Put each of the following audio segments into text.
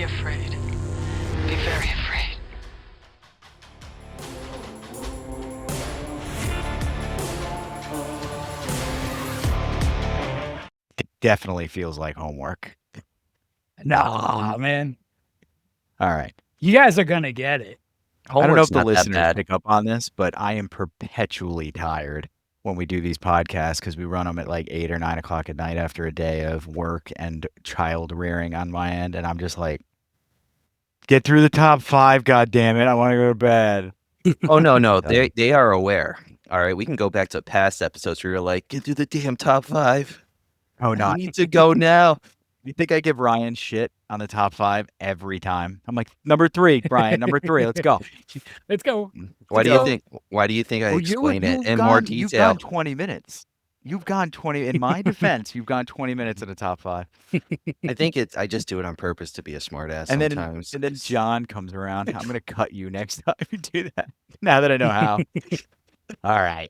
Be afraid. Be very afraid. It definitely feels like homework. Nah, man. All right. You guys are going to get it. I don't know if Homework's the not that listeners bad. pick up on this, but I am perpetually tired when we do these podcasts because we run them at like 8 or 9 o'clock at night after a day of work and child rearing on my end. And I'm just like, get through the top 5, God damn it. I want to go to bed. Oh, no. They are aware. All right, we can go back to past episodes where you're like, get through the damn top 5. Oh, I not. need to go now. You think I give Ryan shit on the top 5 every time? I'm like, number 3, Brian, number 3. Let's go. Let's go. Why do go. you think? Why do you think I Well, explain it you've in gone, more You've detail? gone 20 minutes. You've gone 20. In my defense, you've gone 20 minutes in the top 5. I think it's. I just do it on purpose to be a smartass And sometimes. then John comes around. I'm gonna cut you next time you do that. Now that I know how. All right.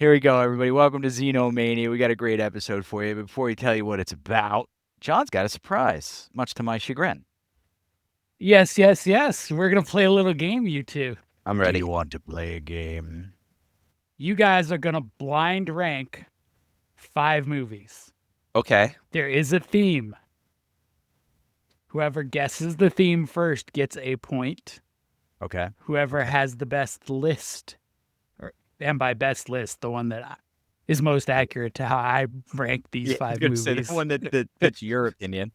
Here we go, everybody. Welcome to Xenomania. We got a great episode for you. But before we tell you what it's about, John's got a surprise, much to my chagrin. Yes. We're going to play a little game, you two. I'm Do ready. you want to play a game? You guys are going to blind rank 5 movies. Okay. There is a theme. Whoever guesses the theme first gets a point. Okay. Whoever has the best list, and by best list, the one that is most accurate to how I rank these 5 movies. Say the one that's your opinion.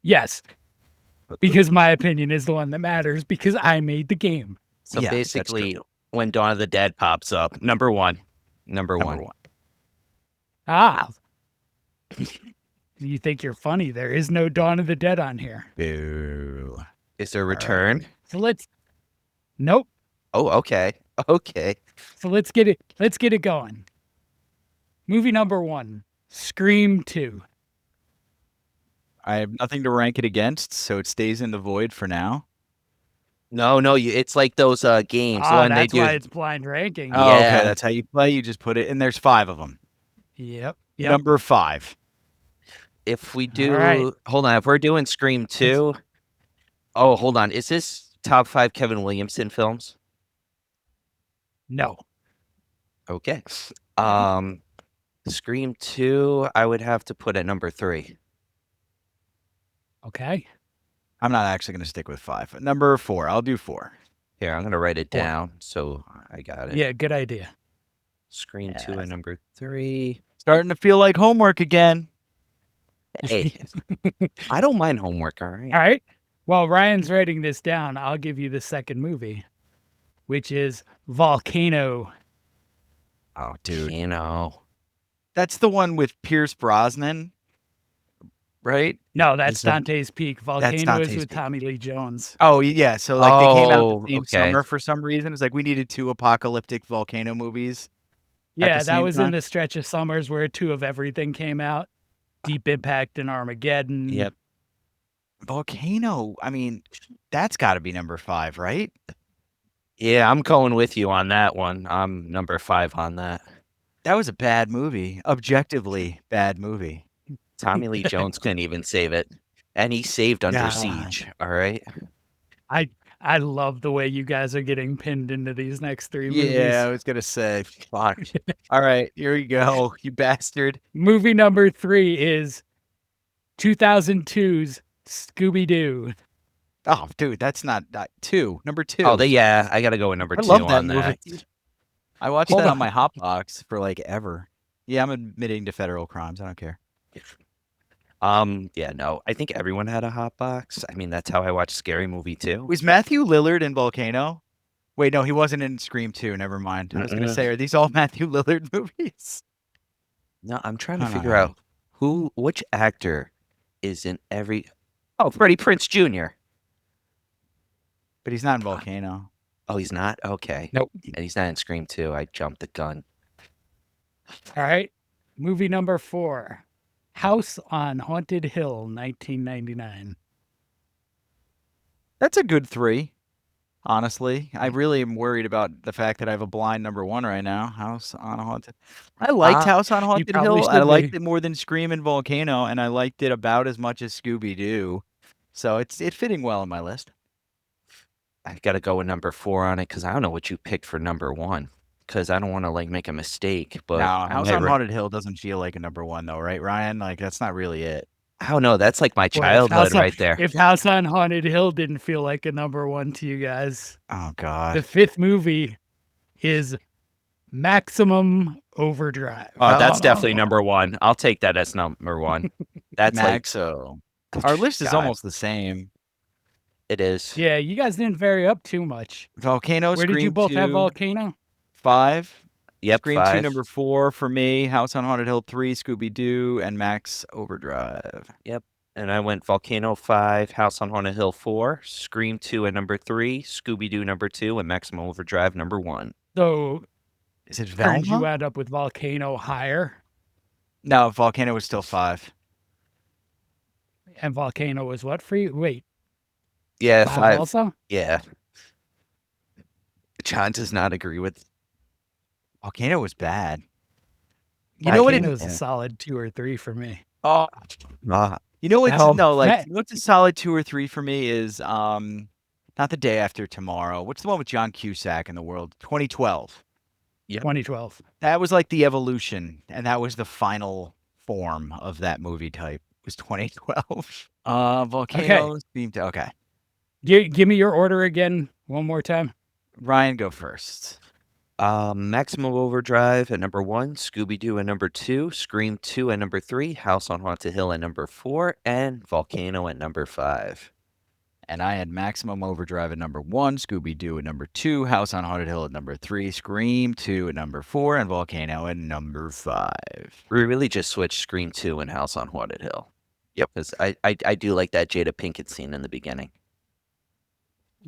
Yes, because my opinion is the one that matters because I made the game. So Yeah, that's basically, when Dawn of the Dead pops up, number one. Number one. Ah. You think you're funny. There is no Dawn of the Dead on here. Boo. Is there a return? So Nope. Oh, okay. Okay. So let's get it going. Movie number 1, Scream 2. I have nothing to rank it against, so it stays in the void for now. No, it's like those games when That's they do. why it's blind ranking. Oh, okay. Yeah. That's how you play. You just put it, and there's 5 of them. Yep. Number 5. If we do, right. hold on. If we're doing Scream 2, oh, hold on. Is this top 5 Kevin Williamson films? No. Okay. Scream 2, I would have to put at number 3. Okay. I'm not actually going to stick with 5. Number 4. I'll do 4. Here, I'm going to write it 4. down so I got it. Yeah, good idea. Scream 2 at number 3. Starting to feel like homework again. Hey, I don't mind homework, all right? All right. While Ryan's writing this down, I'll give you the second movie, which is Volcano. Oh, dude. You know. That's the one with Pierce Brosnan, right? No, that's Dante's Peak. Volcano Dante's is with Peak. Tommy Lee Jones. Oh, yeah. So, like, they came out the same okay. summer for some reason. It's like we needed 2 apocalyptic volcano movies. Yeah, that was in the stretch of summers where 2 of everything came out. Deep Impact and Armageddon. Yep. Volcano, I mean, that's got to be number 5, right? Yeah, I'm going with you on that one. I'm number 5 on that. That was a bad movie. Objectively bad movie. Tommy Lee Jones couldn't even save it. And he saved Under Siege, all right? I love the way you guys are getting pinned into these next 3 movies. Yeah, I was going to say, fuck. All right, here we go, you bastard. Movie number 3 is 2002's Scooby-Doo. Oh, dude, that's not 2. Number 2. Oh, I got to go with number 2 love that on that. movie. I watched that on my Hotbox for like ever. Yeah, I'm admitting to federal crimes. I don't care. Yeah, no. I think everyone had a hot box. I mean, that's how I watched Scary Movie 2. Was Matthew Lillard in Volcano? Wait, no, he wasn't in Scream 2. Never mind. I was going to say, are these all Matthew Lillard movies? No, I'm trying to figure out which actor is in every... Oh, Freddie Prinze Jr. But he's not in Volcano. Oh, he's not? Okay. Nope. And he's not in Scream 2. I jumped the gun. All right. Movie number 4. House on Haunted Hill, 1999. That's a good 3, honestly. I really am worried about the fact that I have a blind number 1 right now. House on Haunted. I liked House on Haunted Hill. I liked it more than Scream and Volcano, and I liked it about as much as Scooby-Doo. So it's fitting well on my list. I got to go with number 4 on it because I don't know what you picked for number 1 because I don't want to like make a mistake. But No, I House might on Haunted Hill doesn't feel like a number 1 though, right, Ryan? Like that's not really it. I don't know. That's like my Boy, childhood right there. If House on Haunted Hill didn't feel like a number 1 to you guys, Oh God. the 5th movie is Maximum Overdrive. Oh, that's definitely number 1. I'll take that as number 1. That's Maxo. Our list is God. almost the same. It is. Yeah, you guys didn't vary up too much. Volcano. Where Scream did you both 2, have Volcano? 5. Yep, Scream 2 5. number 4 for me. House on Haunted Hill 3. Scooby Doo and Max Overdrive. Yep. And I went Volcano 5, House on Haunted Hill 4, Scream 2 at number 3, Scooby Doo number 2, and Maximum Overdrive number 1. So, Is it Kearns, you Velma? end up with Volcano higher, No, Volcano was still 5. and Volcano was what for you? Wait, Yeah, 5 5. also? Yeah. John does not agree with. Volcano was bad. You know what? Volcano's a solid 2 or 3 for me. Oh, you know what's Hell, no like Matt- you know what's a solid 2 or 3 for me is not The Day After Tomorrow. What's the one with John Cusack in the world? 2012. Yep. 2012. That was like the evolution, and that was the final form of that movie type. Was 2012. Volcanoes. Okay. Give me your order again one more time. Ryan, go first. Maximum Overdrive at number 1, Scooby Doo at number 2, Scream 2 at number 3, House on Haunted Hill at number 4, and Volcano at number 5. And I had Maximum Overdrive at number 1, Scooby Doo at number 2, House on Haunted Hill at number 3, Scream 2 at number 4, and Volcano at number 5. We really just switched Scream 2 and House on Haunted Hill. Yep. Because I do like that Jada Pinkett scene in the beginning.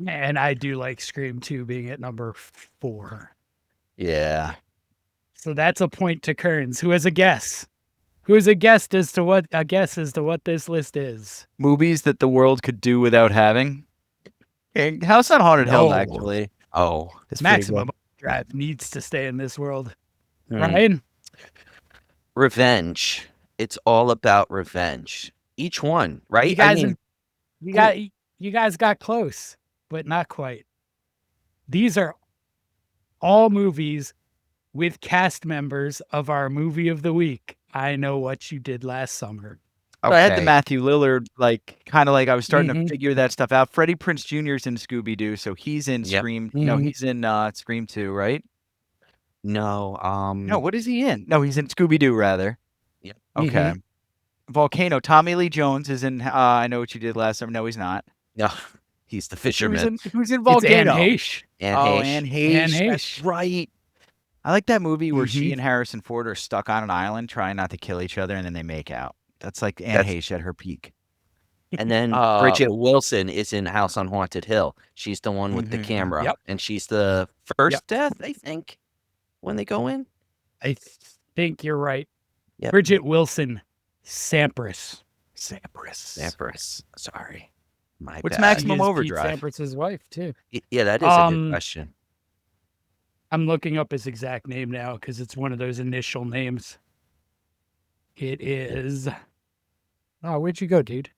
And I do like Scream 2 being at number 4. Yeah. So that's a point to Kearns, who has a guess. Who is a guess as to what this list is? Movies that the world could do without having. House on Haunted Hill, No. actually. Oh. It's pretty Maximum good. Drive needs to stay in this world. Hmm. Ryan? Revenge. It's all about revenge. Each one, right? You guys got close, but not quite. These are all movies with cast members of our movie of the week. I Know What You Did Last Summer. I had the Matthew Lillard, kind of like I was starting to figure that stuff out. Freddie Prinze Jr.'s in Scooby Doo, so he's in Scream. No, he's in Scream 2, right? No. No, what is he in? No, he's in Scooby Doo, rather. Yep. Okay. Volcano. Tommy Lee Jones is in I Know What You Did Last Summer. No, he's not. No. He's the fisherman. Who's in Volcano? It's Anne Heche. Anne Anne Heche. Heche. That's right. I like that movie where she and Harrison Ford are stuck on an island trying not to kill each other, and then they make out. That's like Anne Heche at her peak. And then Bridget Wilson is in House on Haunted Hill. She's the one with the camera. Yep. And she's the first death, I think, when they go in. I think you're right. Yep. Bridget Wilson, Sampras. Sampras. Sorry. My What's bad. Maximum He is Overdrive? Pete Sampras' wife, too. Yeah, that is a good question. I'm looking up his exact name now because it's one of those initial names. It is. Oh, where'd you go, dude?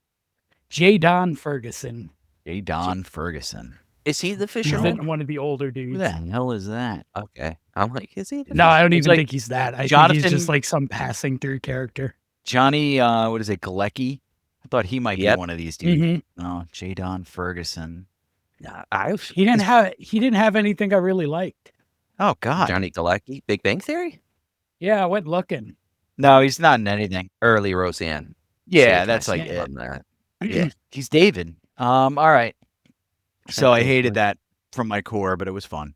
J. Don Ferguson. J. Don Ferguson. Is he the He's fisherman? one of the older Who dudes. the hell is that? Okay. I'm like, is he? No, I don't He's even like think he's that. I think Jonathan- he's just like some passing through character. Johnny, what is it, Galecki? I thought he might be Yep. one of these dudes. Mhm. Oh, J. Don Ferguson. He didn't have anything I really liked. Oh, God. Johnny Galecki, Big Bang Theory? Yeah, I went looking. No, he's not in anything. Early Roseanne. Yeah, Save that's my like name it. on that. Yeah, he's David. All right. So I Okay, hated good. that from my core, but it was fun.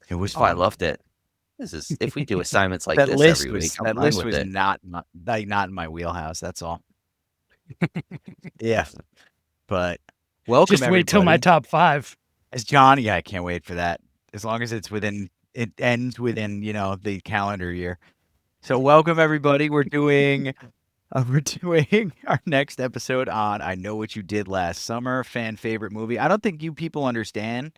It was Oh, I fun. loved it. This is if we do assignments like that this list every was week. I'm that fine list with was it. not in my wheelhouse. That's all. Yeah, but welcome. Just wait till my everybody. top 5. As John. Yeah, I can't wait for that. As long as it ends within the calendar year. So welcome everybody. We're doing our next episode on I Know What You Did Last Summer, fan favorite movie. I don't think you people understand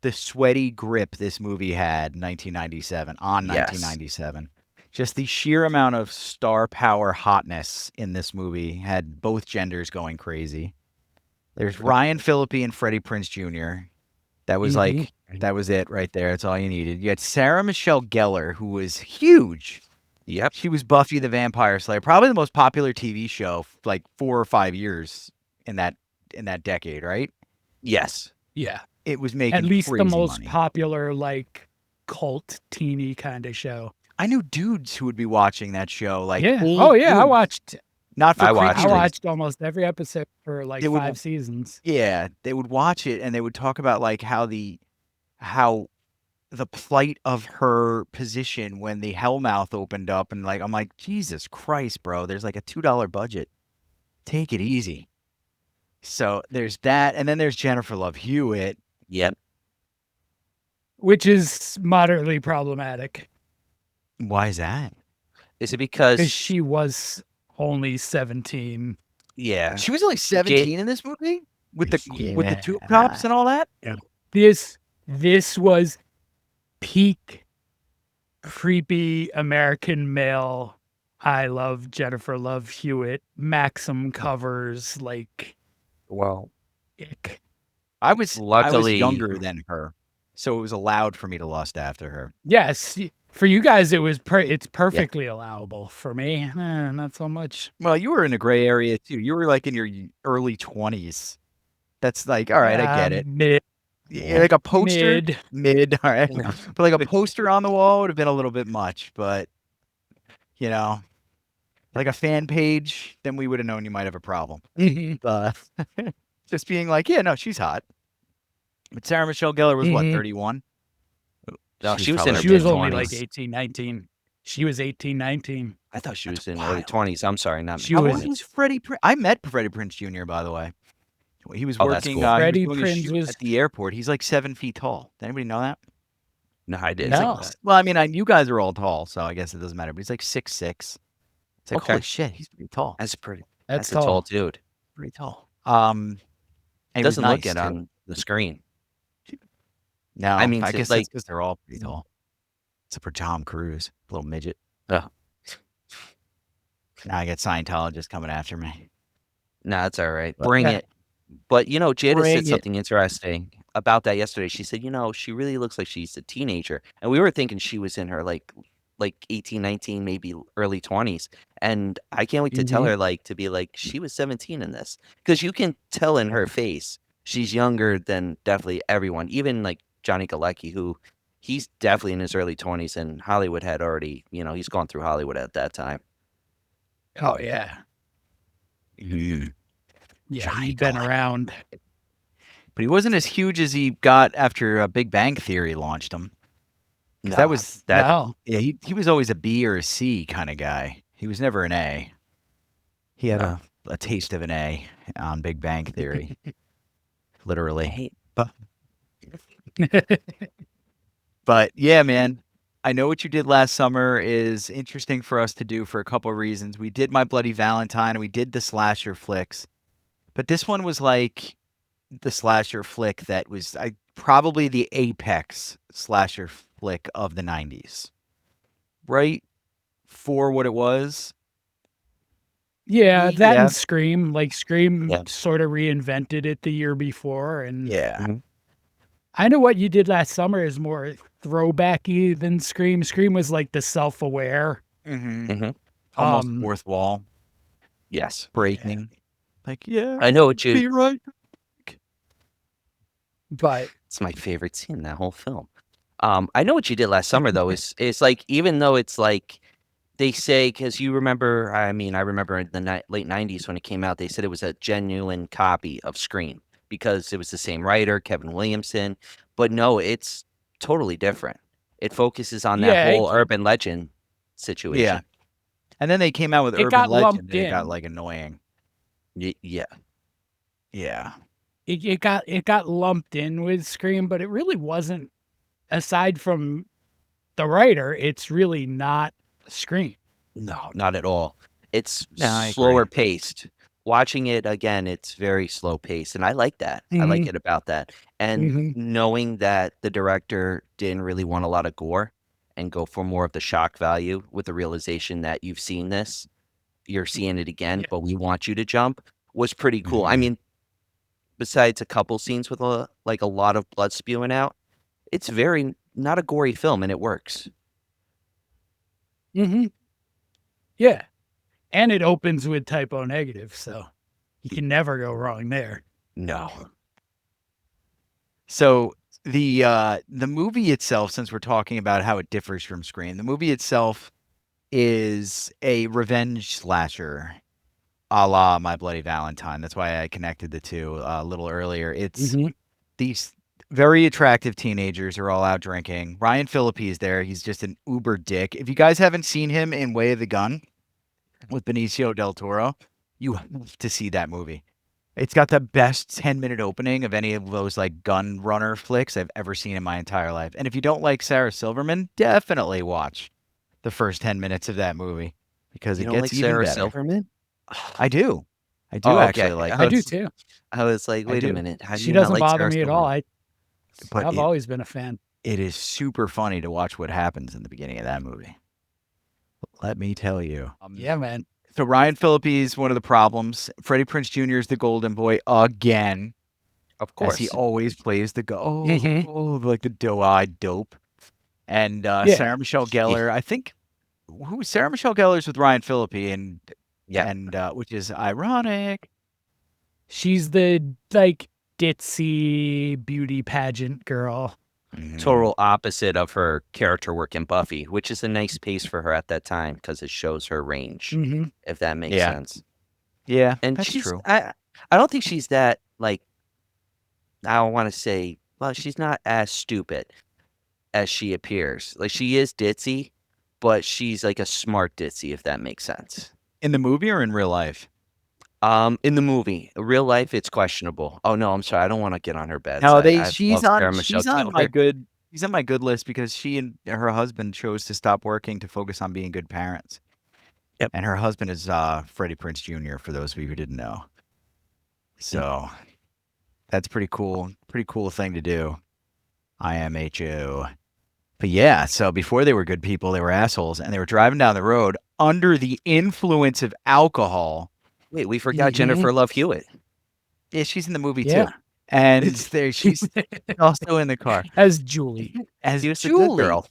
the sweaty grip this movie had in 1997 on Yes. 1997. Just the sheer amount of star power hotness in this movie had both genders going crazy. There's Ryan Phillippe and Freddie Prinze Jr. That was like that was it right there. That's all you needed. You had Sarah Michelle Gellar, who was huge. Yep. She was Buffy the Vampire Slayer, probably the most popular TV show, like 4 or 5 years in that decade, right? Yes. Yeah. It was making At least the crazy most money. popular, like, cult teeny kind of show. I knew dudes who would be watching that show, like Yeah. old Oh, yeah. I dudes. watched. Not for I creepy watched I it. reasons. watched almost every episode for like They would- 5 seasons. Yeah, they would watch it and they would talk about like how the plight of her position when the Hellmouth opened up, and like I'm like, Jesus Christ, bro, there's like a $2 budget. Take it easy. So there's that, and then there's Jennifer Love Hewitt. Yep. Which is moderately problematic Why is that? Is it because because she was only 17. yeah. She was only 17 in this movie with the tube tops and all that. This was peak creepy American male. I love Jennifer Love Hewitt. Maxim covers like Well, ick. I was Luckily- younger than her, so it was allowed for me to lust after her. Yes, for you guys it was it's perfectly allowable. For me, not so much. Well, you were in a gray area too. You were like in your early 20s. That's like, all right, I get it. Mid. Yeah, like a poster, Mid. all right. But like a poster on the wall would have been a little bit much. But you know, like a fan page, then we would have known you might have a problem. Just being like, yeah, no, she's hot. But Sarah Michelle Gellar was what, 31? No, she was in her She was only mid-20s. like 18, 19. She was 18, 19. I thought she was That's in early wild. 20s. I'm sorry, not She How was- old was Freddie Prinze? I met Freddie Prinze Jr., by the way. He was Oh, that's working cool. Freddie he was doing a Prinze shoot was- at the airport. He's like 7 feet tall. Did anybody know that? No, I didn't. No. Well, I mean, you guys are all tall, so I guess it doesn't matter. But he's like 6'6". It's like, Okay. holy shit, he's pretty tall. That's pretty. That's That's a tall dude. Pretty tall. And he was Doesn't look nice, it too. on the screen. No, I mean, I to, guess like- that's because they're all pretty tall. Except for Tom Cruise, little midget. Ugh. Now I get Scientologists coming after me. Nah, that's all right. But- Bring Yeah. it. But Jada Bring said it. something interesting about that yesterday. She said, she really looks like she's a teenager, and we were thinking she was in her like 18, 19, maybe early 20s. And I can't wait to tell her to be like she was 17 in this, because you can tell in her face she's younger than definitely everyone, even like Johnny Galecki, who he's definitely in his early 20s, and Hollywood had already, he's gone through Hollywood at that time. Oh, yeah. Yeah, Johnny he'd been Galecki. around. But he wasn't as huge as he got after Big Bang Theory launched him. 'Cause that was that. No. Yeah, he was always a B or a C kind of guy. He was never an A. He had No. a taste of an A on Big Bang Theory. Literally. But yeah, man, I know what you did last summer is interesting for us to do for a couple of reasons. We did My Bloody Valentine and we did the slasher flicks. But this one was like the slasher flick that was probably the apex slasher flick of the 90s. Right? For what it was. Yeah, that Yeah. and Scream. Like Scream Yeah. sort of reinvented it the year before. And Yeah. I know what you did last summer is more throwbacky than Scream. Scream was like the self-aware. Mm-hmm. Almost Um, fourth wall Yes. breaking. Like, yeah. I know what you. Be right. But It's my favorite scene in that whole film. I know what you did last summer though. Is like, even though it's like they say, because you remember, I remember in the late 90s when it came out, they said it was a genuine copy of Scream because it was the same writer, Kevin Williamson. But no, it's totally different. It focuses on that Yeah, whole urban legend situation. Yeah. And then they came out with It Urban got Legend lumped and it got in. like annoying. Yeah. Yeah. it got lumped in with Scream, but it really wasn't. Aside from the writer, it's really not Scream. No, not at all. It's No, I slower agree. paced. Watching it again, it's very slow paced, and I like that. I like Mhm. it about that. And Mhm. knowing that the director didn't really want a lot of gore and go for more of the shock value with the realization that you've seen this, you're seeing it again, Yeah. but we want you to jump was pretty cool. I Mhm. mean, besides a couple scenes with a lot of blood spewing out, it's very not a gory film, and it works. Mm-hmm. Yeah. And it opens with typo negative, so you can never go wrong there. No. So the movie itself, since we're talking about how it differs from Scream, the movie itself is a revenge slasher, a la My Bloody Valentine. That's why I connected the two a little earlier. It's these very attractive teenagers are all out drinking. Ryan Phillippe is there. He's just an uber dick. If you guys haven't seen him in Way of the Gun with Benicio del Toro, you have to see that movie. It's got the best 10-minute opening of any of those like gun runner flicks I've ever seen in my entire life. And if you don't like Sarah Silverman, definitely watch the first 10 minutes of that movie because You it don't gets like even Sarah better. Silverman? I do. I do Oh, actually okay. like I her. do too. I was like, I wait a do. minute. How do She you not doesn't like bother Sarah me at all. Silverman? But I've always been a fan. it is super funny to watch what happens in the beginning of that movie. Let me tell you. Yeah, man. So Ryan Phillippe is one of the problems. Freddie Prinze Jr. is the golden boy again, Of as course. he always plays the Mhm. like the doe-eyed dope. And Yeah. Sarah Michelle Gellar, I think, Sarah Michelle Gellar's with Ryan Phillippe, and which is ironic. She's the like ditzy beauty pageant girl. Total opposite of her character work in Buffy, which is a nice pace for her at that time because it shows her range, Mm-hmm. if that makes Yeah. sense. Yeah, And that's she's true. I don't think she's that like I don't want to say well, she's not as stupid as she appears. Like she is ditzy, but she's like a smart ditzy, if that makes sense. In the movie or in real life? In the movie, real life, it's questionable. Oh no, I'm sorry, I don't want to get on her bad No, side. I she's love Sarah on Michelle she's on my Gellar. good she's on my good list because she and her husband chose to stop working to focus on being good parents. Yep. And her husband is Freddie Prinze Jr. for those of you who didn't know. So that's pretty cool thing to do. IMHO. But yeah, so before they were good people, they were assholes, and they were driving down the road under the influence of alcohol. Wait, we forgot Jennifer Love Hewitt. Yeah, she's in the movie Yeah. too. And she's also in the car As Julie. as She was the good Julie. girl.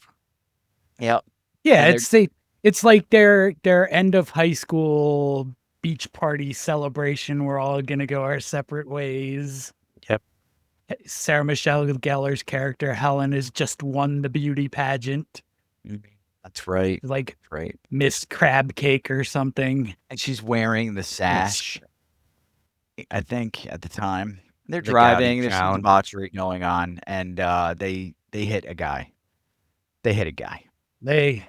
Yep. Yeah, And it's like their end of high school beach party celebration. We're all gonna go our separate ways. Yep. Sarah Michelle Gellar's character Helen has just won the beauty pageant, That's right. like Right. Miss Crab Cake or something. And she's wearing the sash, I think, at the time. They're The driving, gaudy there's some gown. debauchery going on, and they hit a guy. They hit a guy. They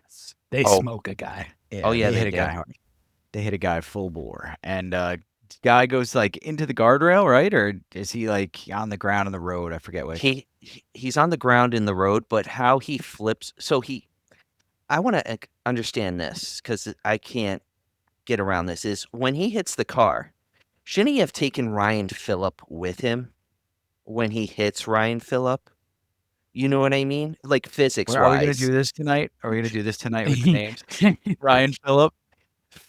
Oh. smoke a guy. Oh, yeah, they they hit a did. guy hard. They hit a guy full bore, and guy goes like into the guardrail, right? Or is he like on the ground on the road? I forget what. He's on the ground in the road, but how he flips. So I want to understand this because I can't get around this. Is when he hits the car, shouldn't he have taken Ryan Phillip with him when he hits Ryan Phillip? You know what I mean? Like physics Are we gonna wise. do this tonight? Are we gonna do this tonight with the names? Ryan Phillip.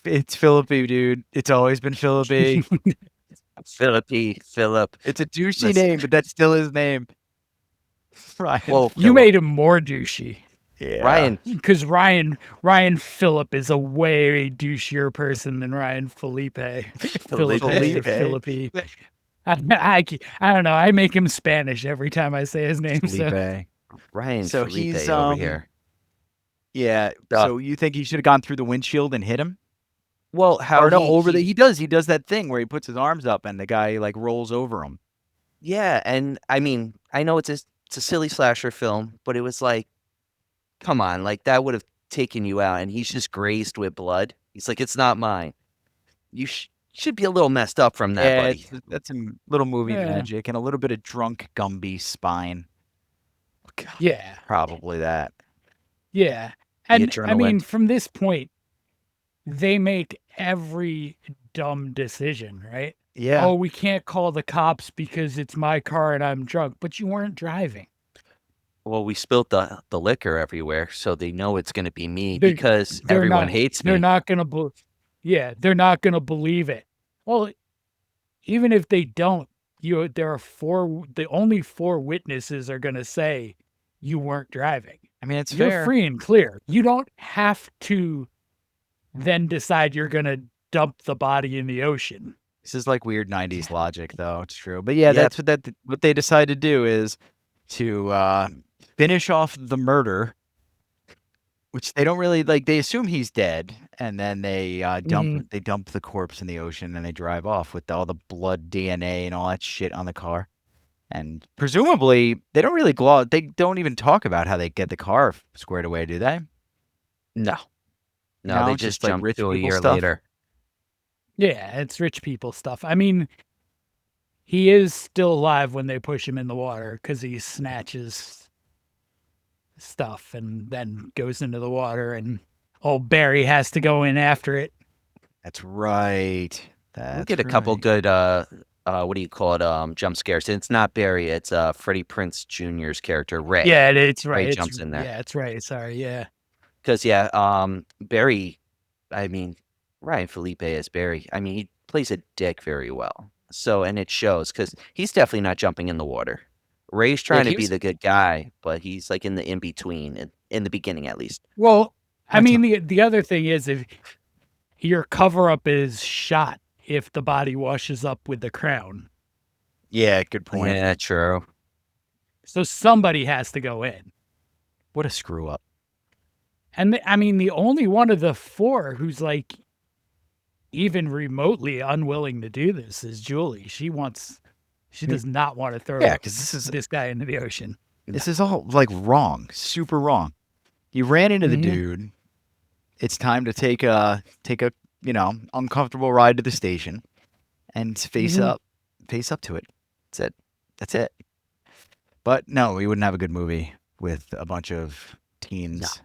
It's Phillippe, dude. It's always been Phillippe. Phillip. It's a douchey Listen. name, but that's still his name. Ryan. Well, You made him more douchey. Yeah. Ryan. Because Ryan Phillip is a way douchier person than Ryan Felipe. Felipe. Phillippe. I don't know. I make him Spanish every time I say his name. So. Felipe. Ryan So Felipe he's over here. Yeah. So you think he should have gone through the windshield and hit him? Well, how Or no, he he does that thing where he puts his arms up and the guy like rolls over him. Yeah, and I mean, I know it's a silly slasher film, but it was like, come on, like that would have taken you out, and he's just grazed with blood. He's like, it's not mine. You should be a little messed up from that, buddy. That's some little movie Yeah. magic and a little bit of drunk Gumby spine. Yeah. Probably that. Yeah. And I adrenaline. mean, from this point, they make every dumb decision, right? Yeah. Oh, we can't call the cops because it's my car and I'm drunk, but you weren't driving. Well, we spilt the liquor everywhere, so they know it's going to be me They- because they're everyone not- hates They're me. not gonna they're not gonna believe it. Well, even if they don't, there are the only 4 witnesses are going to say you weren't driving. I mean, it's You're fair. free and clear. You don't have to then decide you're going to dump the body in the ocean. This is like weird 90s logic, though. It's true. But yeah, Yep. that's what they decide to do is to finish off the murder, which they don't really like. They assume he's dead, and then they dump the corpse in the ocean, and they drive off with all the blood, DNA, and all that shit on the car. And presumably, they don't really they don't even talk about how they get the car squared away, do they? No, No, they it's just just, like, jumped rich to a people year stuff? later. Yeah, it's rich people stuff. I mean, he is still alive when they push him in the water because he snatches stuff and then goes into the water, and old Barry has to go in after it. That's right. We'll get a couple good what do you call it? Jump scares. It's not Barry. It's Freddie Prinze Jr.'s character Ray. Yeah, it's right. Ray It's, jumps in there. Yeah, it's right. Sorry. Yeah. Because Barry. I mean, Ryan Felipe as Barry. I mean, he plays a dick very well. So, and it shows because he's definitely not jumping in the water. Ray's trying to be the good guy, but he's like in the in between, in the beginning at least. Well, I mean, the other thing is if your cover up is shot if the body washes up with the crown. Yeah, good point. Yeah, true. So somebody has to go in. What a screw up. And I mean, the only one of the 4 who's like even remotely unwilling to do this is Julie. She does not want to throw because this guy into the ocean. This is all like wrong, super wrong. You ran into the dude. It's time to take a uncomfortable ride to the station and face up to it. That's it. But no, we wouldn't have a good movie with a bunch of teens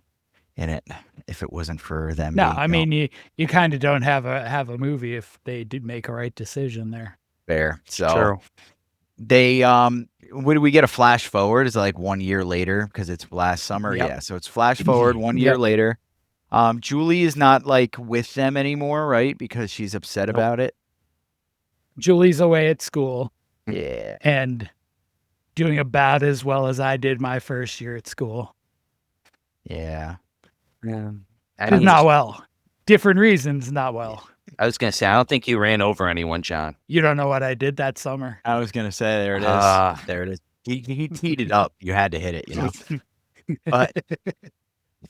in it if it wasn't for them. No, I mean you kind of don't have a movie if they did make a right decision there. Fair. So True. they would we get a flash forward? Is it like 1 year later because it's last summer? Yep. Yeah. So it's flash forward 1 year later. Julie is not like with them anymore, right? Because she's upset about it. Julie's away at school. Yeah. And doing about as well as I did my first year at school. Yeah. Yeah. Not well. Different reasons, not well. I was gonna say, I don't think you ran over anyone, John. You don't know what I did that summer. I was gonna say there it is. There it is. He teed it up. You had to hit it, But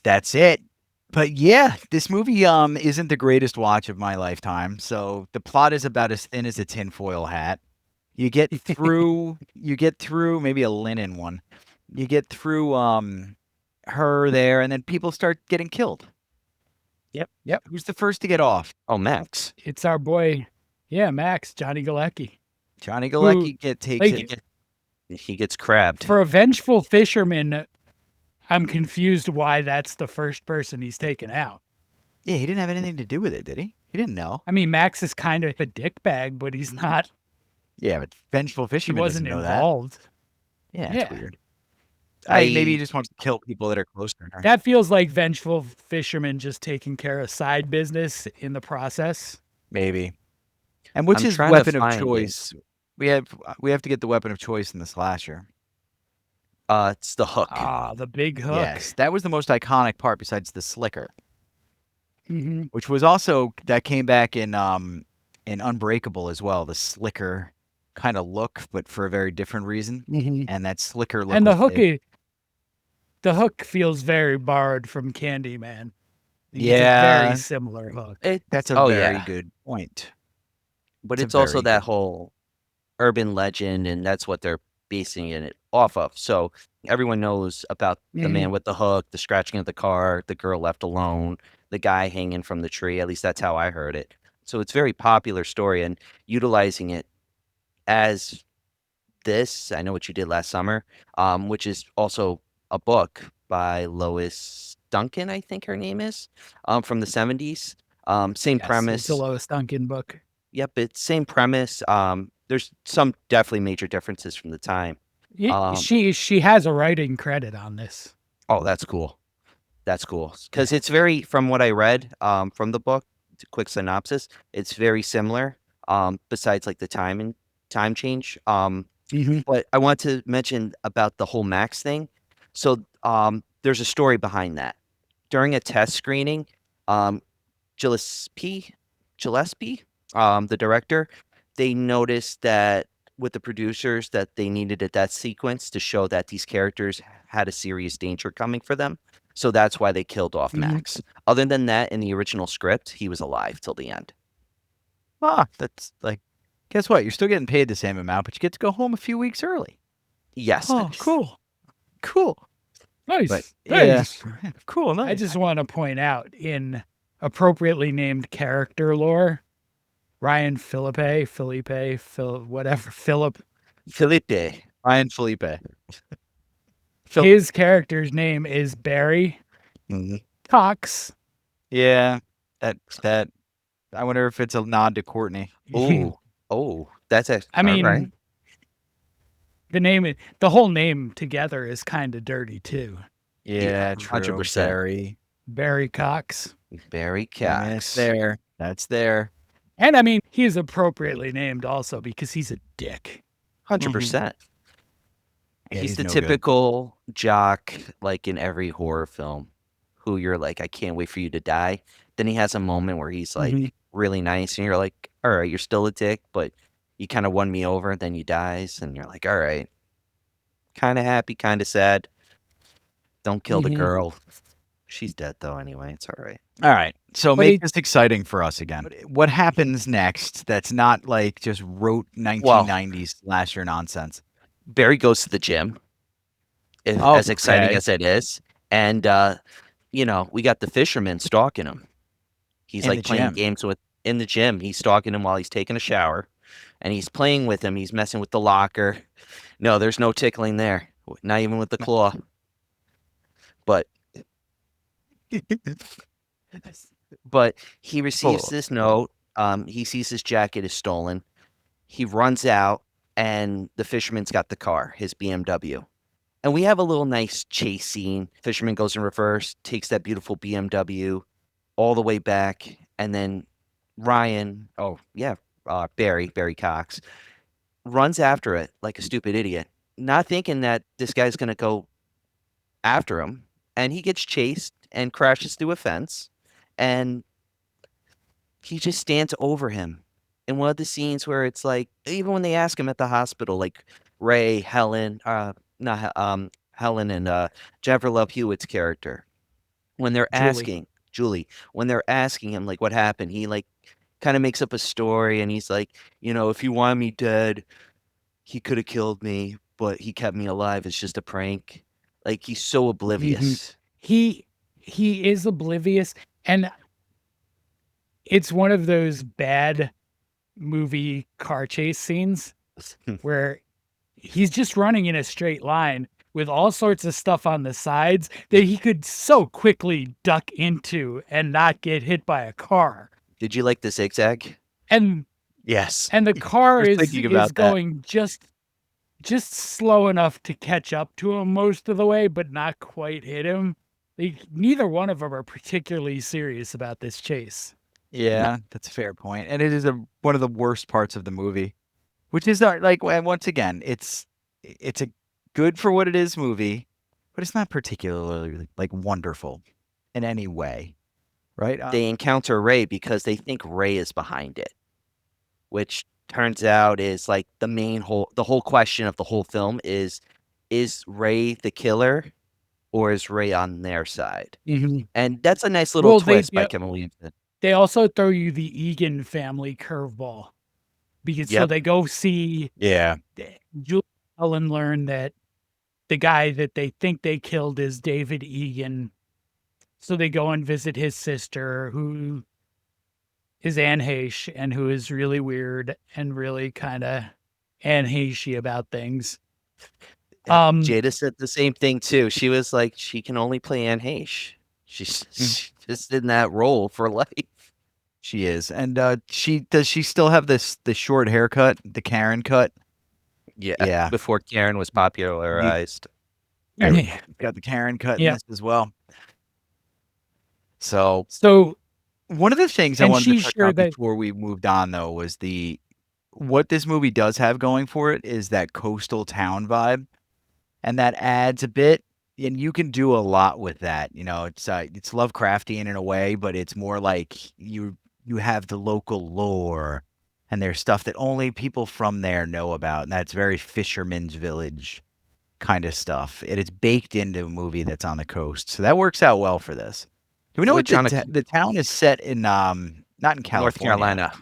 that's it. But yeah, this movie isn't the greatest watch of my lifetime. So the plot is about as thin as a tinfoil hat. You get through maybe a linen one. You get through her there, and then people start getting killed. Yep. Who's the first to get off? Oh, Max. It's our boy, Max, Johnny Galecki. Johnny Galecki He gets crabbed. For a vengeful fisherman, I'm confused why that's the first person he's taken out. Yeah, he didn't have anything to do with it, did he? He didn't know. I mean, Max is kind of a dickbag, but he's not. Yeah, but vengeful He fisherman wasn't doesn't know involved. that. Yeah, Yeah. it's weird. Maybe he just wants to kill people that are close to her. That feels like vengeful fisherman just taking care of side business in the process. Maybe. And what's I'm his trying to weapon of find it. choice? We have to get the weapon of choice in the slasher. It's the hook. The big hook. Yes, that was the most iconic part besides the slicker, Mm-hmm. which was also that came back in Unbreakable as well. The slicker kind of look, but for a very different reason. Mm-hmm. And that slicker look. And the was big. the hook feels very borrowed from Candyman. It's Yeah. a very similar hook. That's a Oh, very yeah. good point. But It's a it's also very that good- whole urban legend, and that's what they're basing it off of. So everyone knows about the man with the hook, the scratching of the car, the girl left alone, the guy hanging from the tree. At least that's how I heard it. So it's a very popular story, and utilizing it as this, I Know What You Did Last Summer, which is also a book by Lois Duncan, I think her name is, from the 70s. Same Yes, premise. It's a Lois Duncan book. Yep, it's same premise. There's some definitely major differences from the time. She has a writing credit on this. Oh, that's cool. That's cool. Because it's very, from what I read from the book, quick synopsis, it's very similar, besides like the time and time change. Mhm. But I want to mention about the whole Max thing. So there's a story behind that. During a test screening, Gillespie, the director, they noticed that with the producers that they needed a death sequence to show that these characters had a serious danger coming for them. So that's why they killed off Mhm. Max. Other than that, in the original script, he was alive till the end. That's like, guess what? You're still getting paid the same amount, but you get to go home a few weeks early. Yes. Oh, cool. Cool. Nice. But yeah, Nice. cool. I Nice. just want to point out in appropriately named character lore, Ryan Philippe, whatever, Philip, Felipe. Ryan Felipe. Phil- his character's name is Barry Mhm. Cox. Yeah, that. I wonder if it's a nod to Courtney. Oh, that's a. I all mean, right. the whole name together is kind of dirty too. Yeah, true. 100%. Barry Cox. Barry I mean, it's Cox. there. That's there. And I mean, he's appropriately named also because he's a dick. 100%. Yeah, He's the no good. typical jock, like in every horror film, who you're like, I can't wait for you to die. Then he has a moment where he's like Mhm. really nice, and you're like, all right, you're still a dick, but you kind of won me over. Then he dies, and you're like, all right, kind of happy, kind of sad. Don't kill the Mhm. girl. She's dead though, anyway. It's all right. All right. So But make he- this exciting for us again. What happens next that's not like just rote 1990s slasher nonsense? Barry goes to the gym, as exciting Okay. as it is. And, we got the fisherman stalking him. He's In like the playing gym. games in the gym. He's stalking him while he's taking a shower, and he's playing with him. He's messing with the locker. No, there's no tickling there, not even with the claw. But he receives this note. He sees his jacket is stolen. He runs out, and the fisherman's got the car, his BMW. And we have a little nice chase scene. Fisherman goes in reverse, takes that beautiful BMW all the way back, and then Barry Cox, runs after it like a stupid idiot, not thinking that this guy's going to go after him. And he gets chased and crashes through a fence, and he just stands over him. In one of the scenes where it's like, even when they ask him at the hospital, like Ray, Helen, Helen and Jennifer Love Hewitt's character, when they're asking Julie, when they're asking him like what happened, he like kind of makes up a story, and he's like, if you want me dead, he could have killed me, but he kept me alive. It's just a prank. Like, he's so oblivious. He is oblivious, and it's one of those bad movie car chase scenes where he's just running in a straight line with all sorts of stuff on the sides that he could so quickly duck into and not get hit by a car. Did you like the zigzag? And Yes. the car was is thinking about that. going just slow enough to catch up to him most of the way, but not quite hit him. Neither one of them are particularly serious about this chase. Yeah, that's a fair point. And it is one of the worst parts of the movie, which is like, and once again, it's a good for what it is movie, but it's not particularly like wonderful in any way, right? They encounter Ray because they think Ray is behind it, which turns out is like the whole question of the whole film is Ray the killer, or is Ray on their side? Mhm. And that's a nice little Well, twist by Kevin Williamson. They also throw you the Egan family curveball because so Yep. they go see Yeah. Julie and Helen learn that the guy that they think they killed is David Egan. So they go and visit his sister, who is Anne Heche, and who is really weird and really kind of Anne Heche about things. Jada said the same thing too. She was like, she can only play Anne Heche. She's just in that role for life. She is. And she still have the short haircut, the Karen cut? Yeah. Before Karen was popularized. Got the Karen cut in this as well. So So one of the things I and wanted to she's touch sure on that- before we moved on though was the what this movie does have going for it is that coastal town vibe, and that adds a bit. And you can do a lot with that. It's Lovecraftian in a way, but it's more like you have the local lore, and there's stuff that only people from there know about, and that's very fisherman's village kind of stuff. It's baked into a movie that's on the coast, so that works out well for this. Do we know Which what the town is set in? Not in California. North Carolina.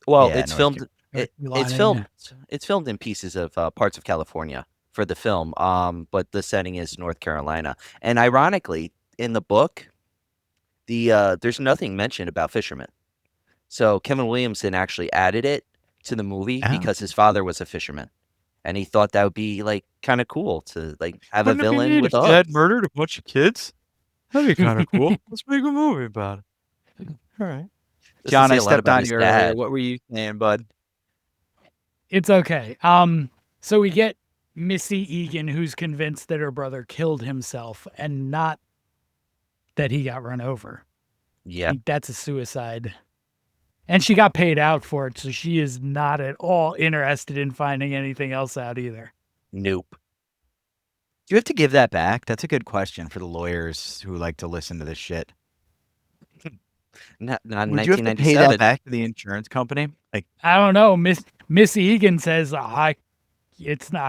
Well, Yeah, it's North filmed. North It's Carolina, filmed. It's filmed in pieces of parts of California for the film. But the setting is North Carolina. And ironically, in the book, there's nothing mentioned about fishermen. So Kevin Williamson actually added it to the movie Oh. because his father was a fisherman, and he thought that would be like kind of cool to like have Wouldn't a it be villain neat with if a Dad hook. murdered a bunch of kids? That'd be kind of cool. Let's make a movie about it. All right. Doesn't John, say I a lot stepped about on his you earlier. dad. What were you saying, bud? It's okay. So we get Missy Egan, who's convinced that her brother killed himself and not that he got run over. Yeah. That's a suicide. And she got paid out for it, so she is not at all interested in finding anything else out either. Nope. Do you have to give that back? That's a good question for the lawyers who like to listen to this shit. Not in Would you have to pay that 1997. back to the insurance company? Like, I don't know. Miss Egan says I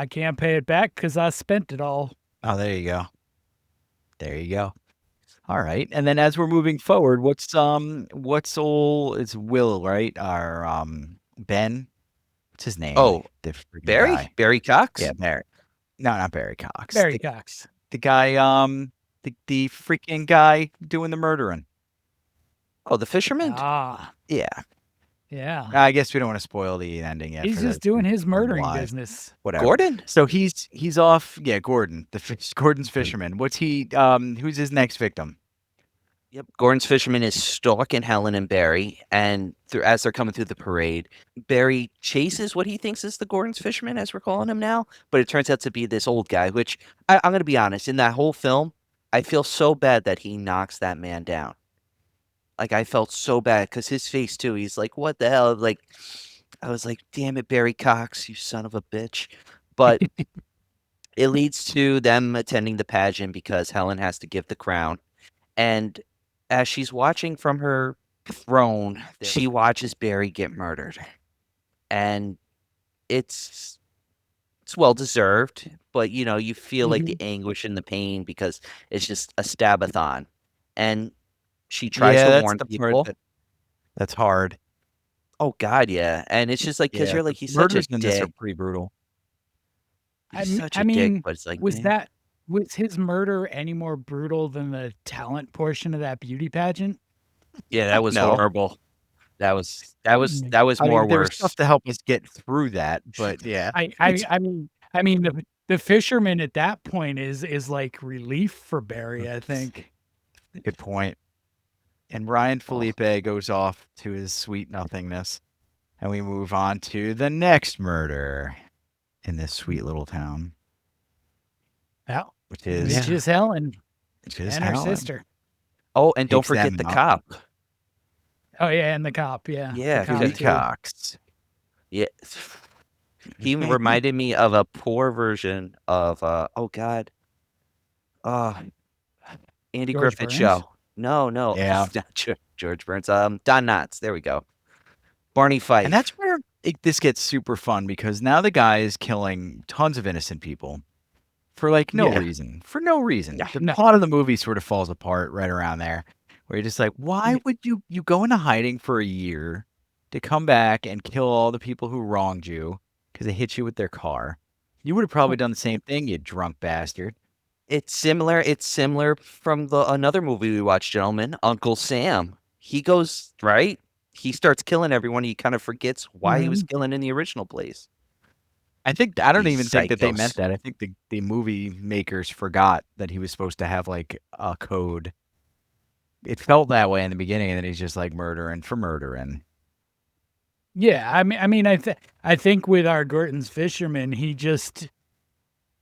can't pay it back because I spent it all. oh, there you go. There you go. All right. And then as we're moving forward, what's it's Will, right? Our Ben. What's his name? Oh, The freaking Barry? guy. Barry Cox? Yeah, Barry. No, not Barry Cox. Barry Cox. The guy, the freaking guy doing the murdering. Oh, the fisherman? Ah, Yeah. yeah. I guess we don't want to spoil the ending yet. He's for just the doing his murdering live. business. Whatever. Gordon? So he's off. Yeah, Gordon. Gordon's fisherman. What's he? Who's his next victim? Yep. Gordon's fisherman is stalking Helen and Barry, and as they're coming through the parade, Barry chases what he thinks is the Gordon's fisherman, as we're calling him now, but it turns out to be this old guy, which I'm going to be honest, in that whole film, I feel so bad that he knocks that man down. Like, I felt so bad because his face, too, he's like, what the hell? Like, I was like, damn it, Barry Cox, you son of a bitch. But it leads to them attending the pageant because Helen has to give the crown. And as she's watching from her throne, she watches Barry get murdered. And it's well deserved, but you feel like the anguish and the pain because it's just a stabathon. And she tries to that's warn the people. part that's hard. Oh God, yeah. And it's just like because you're like he's such a murders in this are dick. pretty brutal. He's such I a mean, dick, but it's like was man. was his murder any more brutal than the talent portion of that beauty pageant? Yeah, that was No. horrible. That was I more mean, there was worse. stuff to help us get through that, but yeah. I mean the fisherman at that point is like relief for Barry, I think. Good point. And Ryan Felipe goes off to his sweet nothingness, and we move on to the next murder in this sweet little town, Yeah. which is Which is Helen which is and her Helen. sister. Oh, and don't Takes forget them the out. cop. Oh yeah, and the cop, yeah. Yeah, the cop Billy too. Cox. Yeah. He reminded me of a poor version of oh God. Andy George Griffith Burns? show. No, Yeah. it's not George Burns. Don Knotts. There we go. Barney Fife. And that's where this gets super fun because now the guy is killing tons of innocent people for like no Yeah. reason. For no reason. Yeah, The no. plot of the movie sort of falls apart right around there, where you're just like, why would you go into hiding for a year to come back and kill all the people who wronged you because they hit you with their car? You would have probably done the same thing, you drunk bastard. It's similar from another movie we watched, gentlemen. Uncle Sam. He goes right. He starts killing everyone. He kind of forgets why he was killing in the original place. I don't These even think that they meant psychos. that. I think the movie makers forgot that he was supposed to have like a code. It felt that way in the beginning, and then he's just like murdering for murdering. Yeah, I think with our Gordon's fisherman,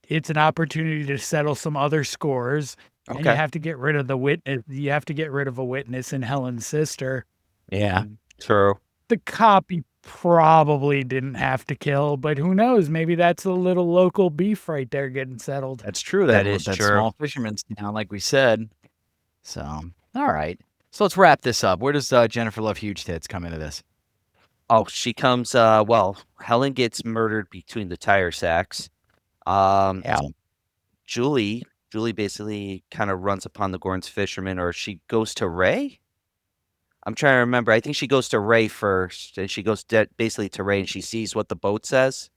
it's an opportunity to settle some other scores, and you Okay. have to get rid of the witness. You have to get rid of a witness in Helen's sister. Yeah. True. The cop, he probably didn't have to kill, but who knows? Maybe that's a little local beef right there getting settled. That's true. That is that true. small fisherman's town, like we said. So, all right. So let's wrap this up. Where does Jennifer Love Huge Tits come into this? Oh, she comes. Well, Helen gets murdered between the tire sacks. Yeah. Julie basically kind of runs upon the Gordon's fisherman, or she goes to Ray. I'm trying to remember. I think she goes to Ray first, and she goes basically to Ray, and she sees what the boat says,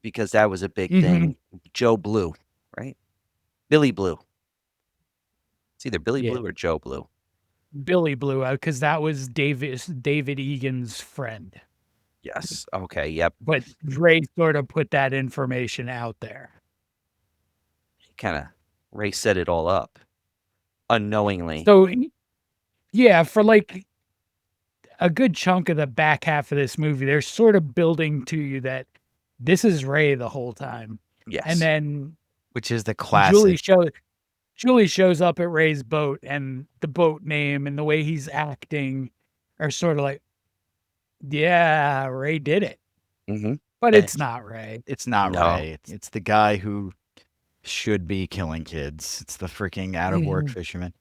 because that was a big thing. Joe Blue, right? Billy Blue. It's either Billy Yeah. Blue or Joe Blue. Billy blew out because that was David Egan's friend. Yes. Okay. Yep. But Ray sort of put that information out there. Kind of Ray set it all up unknowingly. So, yeah, for like a good chunk of the back half of this movie, they're sort of building to you that this is Ray the whole time. Yes. And then Which is the classic. Julie shows up at Ray's boat, and the boat name and the way he's acting are sort of like, yeah, Ray did it. Mm-hmm. But it's not Ray. It's not No. Ray. It's the guy who should be killing kids. It's the freaking out of work fisherman.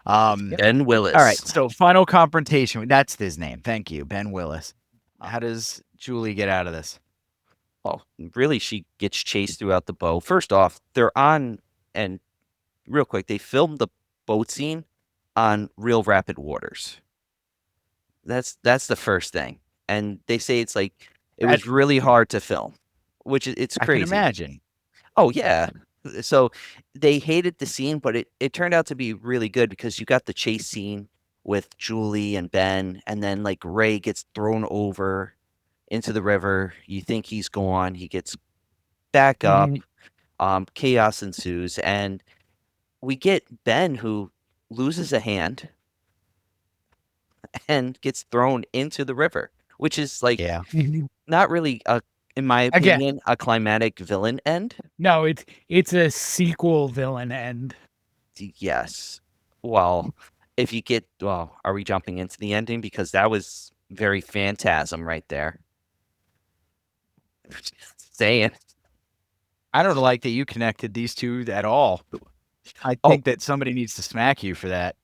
Ben Willis. All right. So final confrontation. That's his name. Thank you, Ben Willis. How does Julie get out of this? Well, really, she gets chased throughout the boat. First off, they're on, and real quick, they filmed the boat scene on real rapid waters. That's the first thing. And they say it's like, it was really hard to film, which it's crazy. I can imagine. Oh, yeah. So they hated the scene, but it turned out to be really good, because you got the chase scene with Julie and Ben, and then like Ray gets thrown over into the river. You think he's gone. He gets back up. Chaos ensues, and we get Ben, who loses a hand and gets thrown into the river, which is like not really in my opinion, a climatic villain end. No, it's a sequel villain end. Yes. Well, are we jumping into the ending? Because that was very Phantasm right there. Saying. I don't like that you connected these two at all. I think that somebody needs to smack you for that.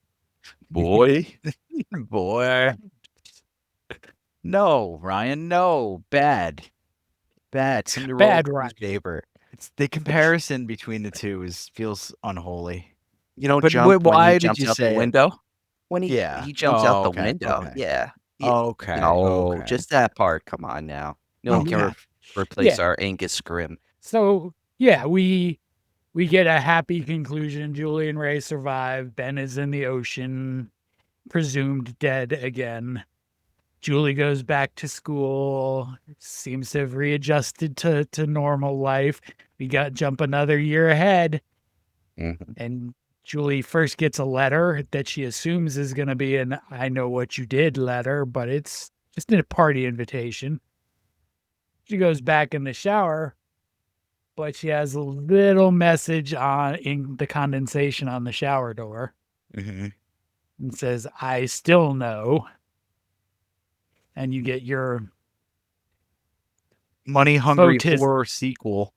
Boy. Boy. No, Ryan, no. Bad. Bad, Ryan. Neighbor. It's the comparison between the two feels unholy. You know, but why did you say the window? When he jumps out the okay, window. okay. Yeah. Okay. No, okay. just that part. Come on now. No one can replace our Angus Scrim. So yeah, we get a happy conclusion. Julie and Ray survive. Ben is in the ocean, presumed dead again. Julie goes back to school, seems to have readjusted to normal life. We got jump another year ahead. And Julie first gets a letter that she assumes is going to be an I know what you did letter, but it's just a party invitation. She goes back in the shower, but she has a little message in the condensation on the shower door. And says, I still know. And you get your Money Hungry 4 sequel.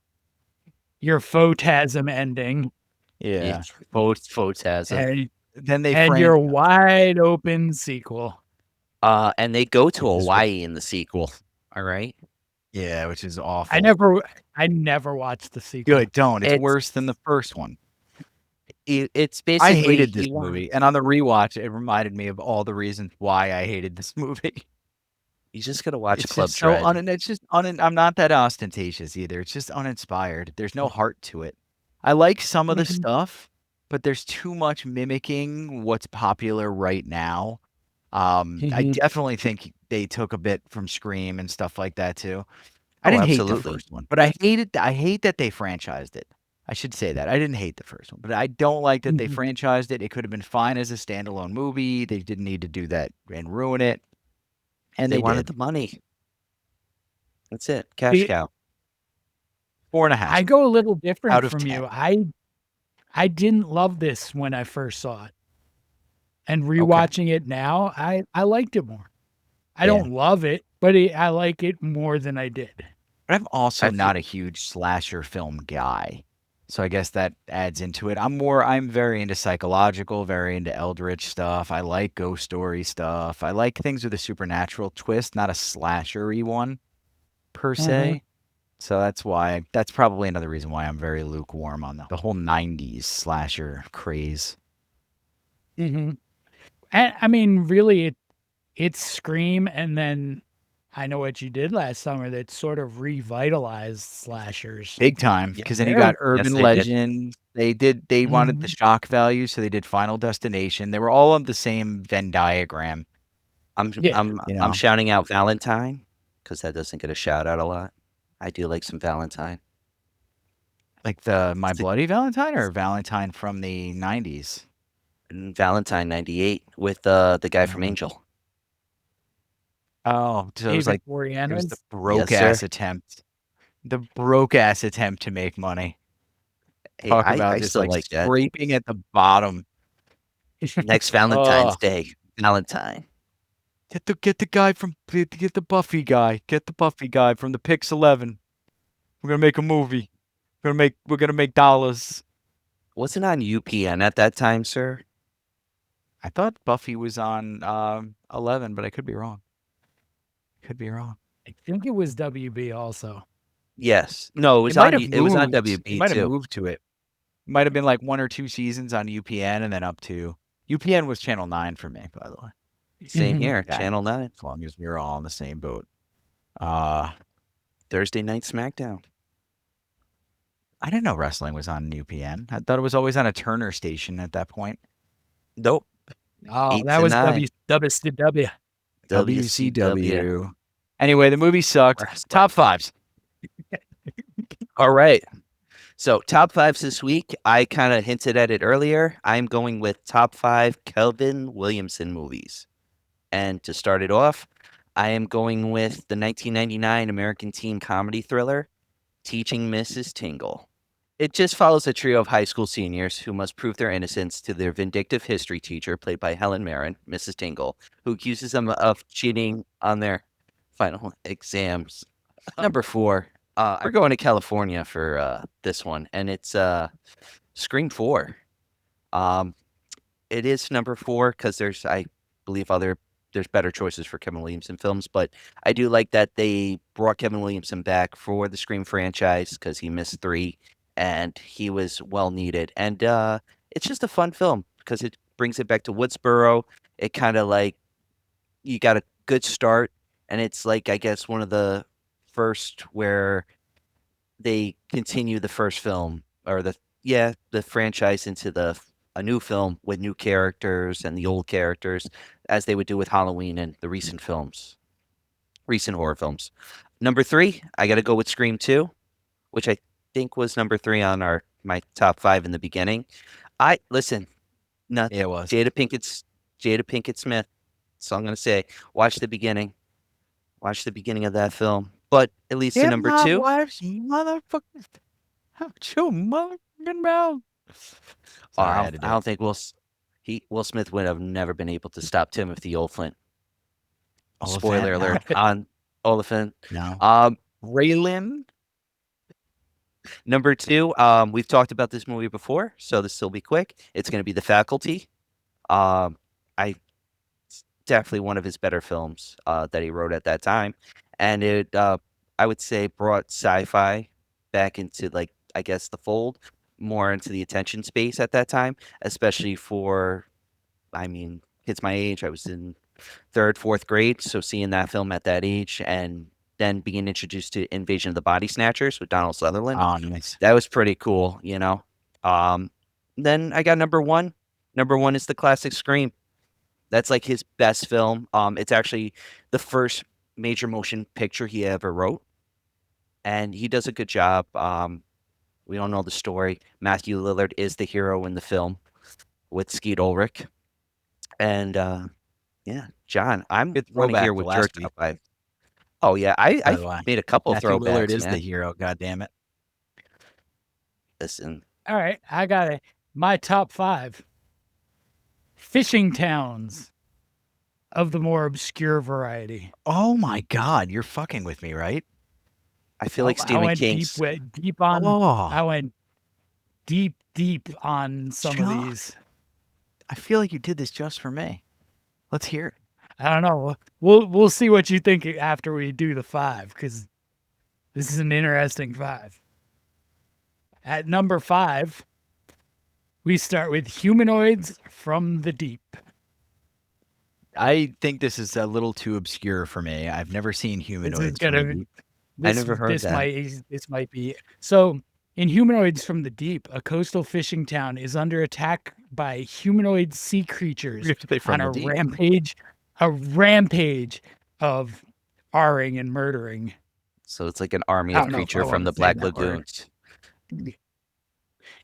Your phantasm ending. Yeah. Phantasm. And then your wide open sequel. And they go to Hawaii in the sequel. All right. Yeah, which is awful. I never watched the sequel. Good, don't. It's worse than the first one. It's basically I hated this movie, and on the rewatch, it reminded me of all the reasons why I hated this movie. You just gotta watch It's Club just Dread. I'm not that ostentatious either. It's just uninspired. There's no heart to it. I like some of the stuff, but there's too much mimicking what's popular right now. I definitely think they took a bit from Scream and stuff like that too. I didn't hate the first one, but I hate that they franchised it. I should say that. I didn't hate the first one, but I don't like that they franchised it. It could have been fine as a standalone movie. They didn't need to do that and ruin it. And they wanted the money. That's it. Cash cow. 4.5. I go a little different from you. I didn't love this when I first saw it. And rewatching it now, I liked it more. I don't love it, but I like it more than I did. But I'm also I feel- not a huge slasher film guy. So I guess that adds into it. I'm very into psychological, very into eldritch stuff. I like ghost story stuff. I like things with a supernatural twist, not a slasher-y one per se. So that's probably another reason why I'm very lukewarm on the whole 90s slasher craze. Mm-hmm. And I mean, really, it's Scream, and then I Know What You Did Last Summer that sort of revitalized slashers. Big time, Yeah, because then you They're- got yes, Urban they did. Legend. They wanted the shock value, so they did Final Destination. They were all on the same Venn diagram. Yeah. I'm shouting out Valentine because that doesn't get a shout out a lot. I do like some Valentine. Like the My It's a- Bloody Valentine or Valentine from the 90s? Valentine '98 with the guy from Mhm. Angel. Oh, so it was David like it was the Boreanaz. broke Yes, ass sir. attempt. The broke ass attempt to make money. Hey, Talk I about just still like like that. scraping at the bottom. Next Valentine's Oh, Day, Valentine. get the guy from get the Buffy guy. Get the Buffy guy from the Pix 11. We're gonna make a movie. We're gonna make dollars. Wasn't on UPN at that time, sir. I thought Buffy was on 11, but I could be wrong. Could be wrong. I think it was WB also. Yes. No, it was It might on. have It was on moved. It WB might have too. moved to it. Might have been like 1 or 2 seasons on UPN and then up to UPN was Channel 9 for me, by the way. Same Mhm. here. Yeah. Channel 9. As long as we were all in the same boat. Thursday night SmackDown. I didn't know wrestling was on UPN. I thought it was always on a Turner station at that point. Nope. Oh, 8 that to was 9. WCW. WCW. Anyway, the movie sucked. Wrestling. Top fives. All right. So top fives this week. I kind of hinted at it earlier. I'm going with top 5 Kelvin Williamson movies. And to start it off, I am going with the 1999 American teen comedy thriller, Teaching Mrs. Tingle. It just follows a trio of high school seniors who must prove their innocence to their vindictive history teacher, played by Helen Mirren, Mrs. Tingle, who accuses them of cheating on their final exams. Number 4, we're going to California for this one, and it's Scream 4. It is number 4 because I believe, there's better choices for Kevin Williamson films, but I do like that they brought Kevin Williamson back for the Scream franchise because he missed 3 and he was well needed. And it's just a fun film because it brings it back to Woodsboro. It kind of like you got a good start, and it's like I guess one of the first where they continue the first film or the franchise into a new film with new characters and the old characters, as they would do with Halloween and the recent horror films. Number 3, I got to go with Scream 2, which I think was number 3 on my top 5 in the beginning. Listen, not Yeah, it was. Jada Pinkett Smith. So I'm gonna say, watch the beginning of that film. But it leads to number 2. wife's motherfucker. Out your motherfucking mouth. Sorry, I had to do I it. don't think Will Smith would have never been able to stop Timothy Olyphant. Oliphant? Spoiler No. alert on Olyphant. No. Raylan. Number 2, we've talked about this movie before, so this will be quick. It's going to be The Faculty. It's definitely one of his better films that he wrote at that time, and it I would say brought sci-fi back into, like, I guess, the fold, more into the attention space at that time, especially for, I mean, kids my age. I was in 3rd, 4th grade, so seeing that film at that age and then being introduced to Invasion of the Body Snatchers with Donald Sutherland, Oh, nice. that was pretty cool, you know? Then I got number 1. Number 1 is the classic Scream. That's like his best film. It's actually the first major motion picture he ever wrote, and he does a good job. We don't know the story. Matthew Lillard is the hero in the film with Skeet Ulrich. And yeah, John, I'm Good want to hear throwback to what your last top week, 5. Oh yeah, by I've the way. made a couple Matthew Lillard throwbacks, is the man. hero, goddammit. Listen, All right, I got my top 5. Fishing towns. of the more obscure variety. Oh my God, you're fucking with me, right? I feel like I Stephen went King's. deep on. I Oh, went deep on some of John, these. I feel like you did this just for me. Let's hear it. I don't know. We'll see what you think after we do the 5, because this is an interesting 5. At number 5, we start with Humanoids from the Deep. I think this is a little too obscure for me. I've never seen This is Humanoids from the gonna. Deep. I never heard that. This might be so. In Humanoids from the Deep, a coastal fishing town is under attack by humanoid sea creatures on a rampage of R-ing and murdering. So it's like an army I of don't know if I creature from want to the say Black that word. Lagoons.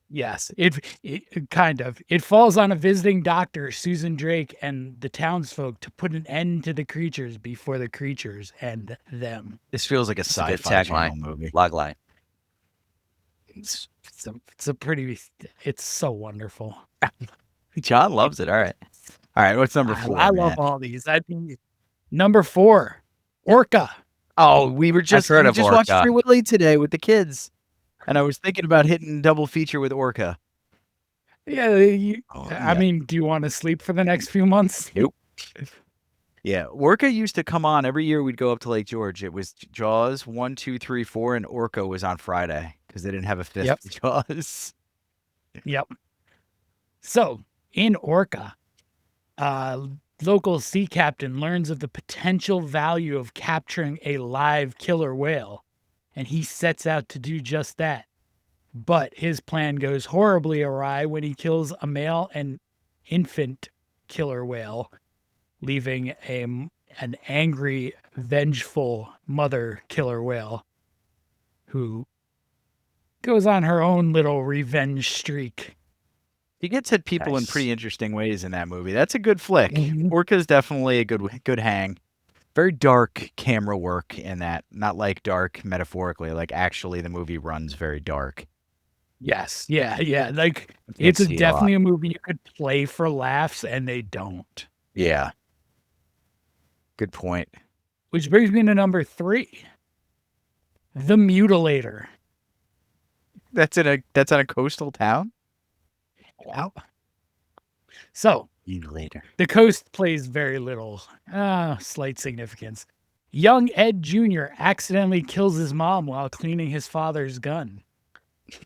Yes, it kind of. It falls on a visiting doctor, Susan Drake, and the townsfolk to put an end to the creatures before the creatures end them. This feels like a It's a good sci-fi channel tagline. movie. Logline. It's a pretty. It's so wonderful. John loves it. All right. What's number 4? I love all these. I think number 4, Orca. Oh, we heard of watched Orca. Free Willy today with the kids, and I was thinking about hitting double feature with Orca. Yeah, I yeah. mean, do you want to sleep for the next few months? Nope. Yeah, Orca used to come on every year. We'd go up to Lake George. It was Jaws 1, 2, 3, 4, and Orca was on Friday because they didn't have a fifth Yep. Jaws. Yep. So in Orca, local sea captain learns of the potential value of capturing a live killer whale, and he sets out to do just that. But his plan goes horribly awry when he kills a male and infant killer whale, leaving an angry, vengeful mother killer whale who goes on her own little revenge streak. He gets hit people in Nice. pretty interesting ways in that movie. That's a good flick. Mhm. Orca's definitely a good hang. Very dark camera work in that. Not like dark metaphorically, like actually the movie runs very dark. Yes. Yeah. Like, You can't it's see it a lot. definitely a movie you could play for laughs, and they don't. Yeah. Good point. Which brings me to number 3, The Mutilator. That's on a coastal town? Wow. So, Later. the coast plays very little, slight significance. Young Ed Jr. accidentally kills his mom while cleaning his father's gun.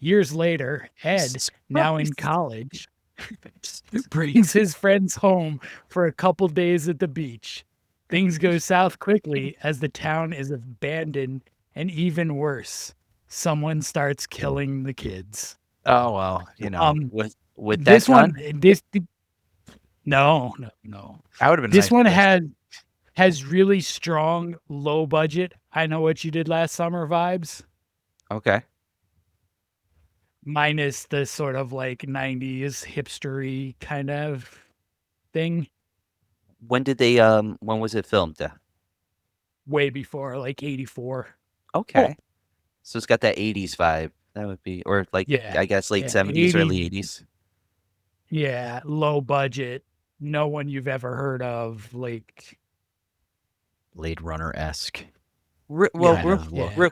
Years later, Ed, now in college, brings his friends home for a couple days at the beach. Things go south quickly as the town is abandoned, and even worse, someone starts killing the kids. Oh well, With that This gun? one, no. that would have been This nice one twist. has really strong low budget. I Know What You Did Last Summer vibes, Okay. minus the sort of like 90s hipstery kind of thing. When did they when was it filmed? Way before, like 84. Okay. So it's got that 80s vibe. That would be, or like, Yeah, I guess late yeah, 70s, early 80s. 80s. Yeah, low budget. No one you've ever heard of. Like, Blade Runner-esque. Well, Yeah, kind of look. yeah.